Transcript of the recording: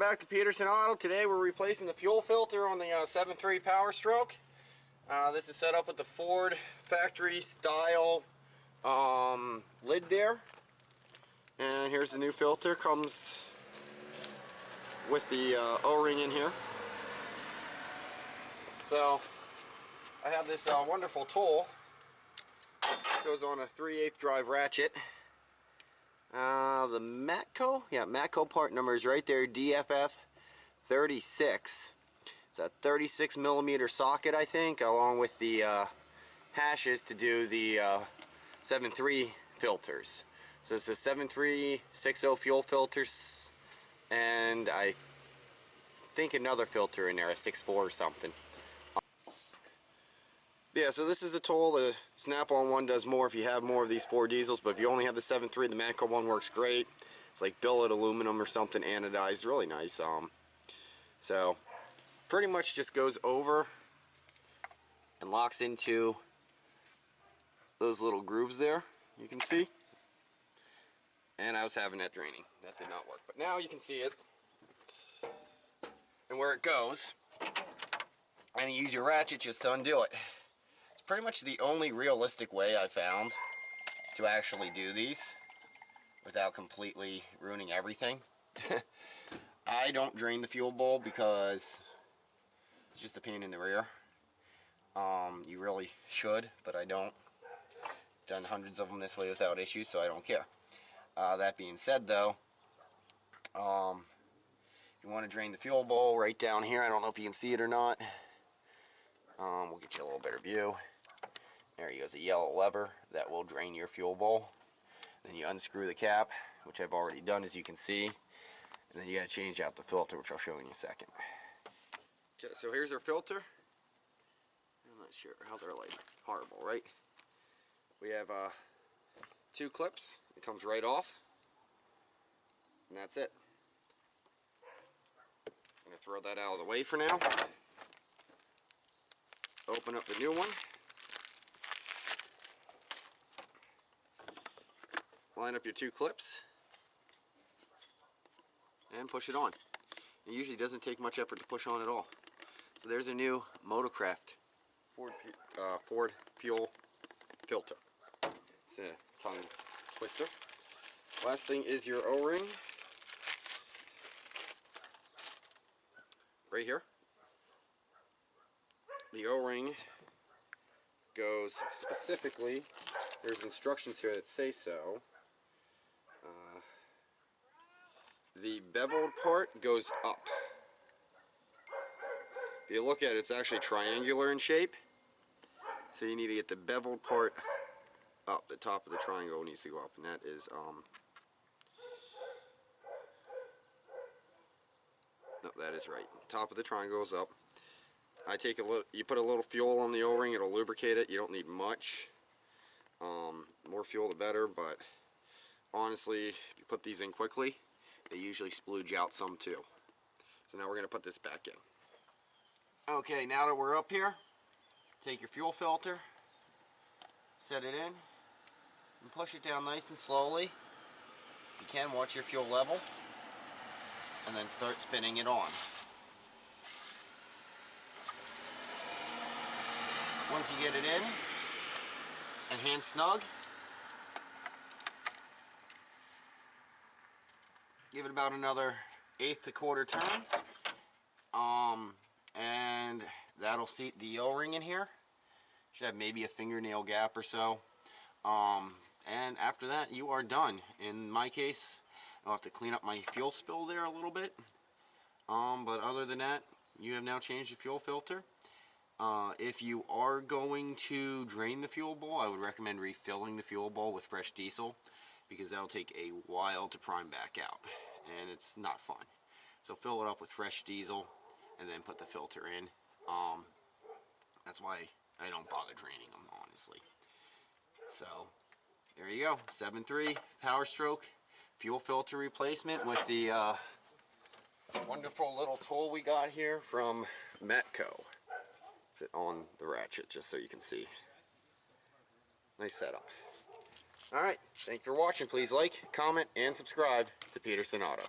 back to Peterson Auto. Today we're replacing the fuel filter on the 7.3 powerstroke. This is set up with the Ford factory style lid there. And here's the new filter. Comes with the O-ring in here. So I have this wonderful tool. It goes on a 3/8 drive ratchet. The Matco part number is right there, DFF 36. It's a 36 millimeter socket, I think, along with the hashes to do the 7.3 filters. So it's a 7.360 fuel filters, and I think another filter in there, a 6.4 or something. Yeah, so this is the tool. The snap-on one does more if you have more of these 4 diesels, but if you only have the 7.3, the Matco one works great. It's like billet aluminum or something, anodized, really nice. So pretty much just goes over and locks into those little grooves there, you can see. And I was having that draining. That did not work, but now you can see it and where it goes. And you use your ratchet just to undo it. Pretty much the only realistic way I found to actually do these without completely ruining everything. I don't drain the fuel bowl because it's just a pain in the rear. You really should, but I don't. Done hundreds of them this way without issues, so I don't care. That being said, though, you want to drain the fuel bowl right down here. I don't know if you can see it or not. We'll get you a little better view. There you go, a yellow lever that will drain your fuel bowl. Then you unscrew the cap, which I've already done, as you can see. And then you got to change out the filter, which I'll show you in a second. Okay, so here's our filter. I'm not sure how they're like horrible, right? We have 2 clips. It comes right off, and that's it. I'm gonna throw that out of the way for now. Open up the new one. Line up your 2 clips and push it on. It usually doesn't take much effort to push on at all. So there's a new Motorcraft Ford fuel filter. It's a tongue twister. Last thing is your O-ring. Right here. The O-ring goes specifically, there's instructions here that say so. The beveled part goes up. If you look at it, it's actually triangular in shape. So you need to get the beveled part up. The top of the triangle needs to go up, and that is no, that is right. Top of the triangle is up. I take a little. You put a little fuel on the O-ring, it'll lubricate it. You don't need much. More fuel the better, but honestly, if you put these in quickly, they usually splooge out some too. So now we're going to put this back in. Okay, now that we're up here, take your fuel filter, set it in, and push it down nice and slowly. If you can, watch your fuel level, and then start spinning it on. Once you get it in and hand snug, give it about another 1/8 to 1/4 turn, and that'll seat the O-ring in here. Should have maybe a fingernail gap or so, and after that you are done. In my case, I'll have to clean up my fuel spill there a little bit, but other than that, you have now changed the fuel filter. If you are going to drain the fuel bowl, I would recommend refilling the fuel bowl with fresh diesel, because that'll take a while to prime back out, and it's not fun. So fill it up with fresh diesel and then put the filter in. That's why I don't bother draining them, honestly. So there you go, 7.3 powerstroke fuel filter replacement with the wonderful little tool we got here from Matco. It's on the ratchet, just so you can see. Nice setup. Alright, thank you for watching. Please like, comment, and subscribe to Peterson Auto.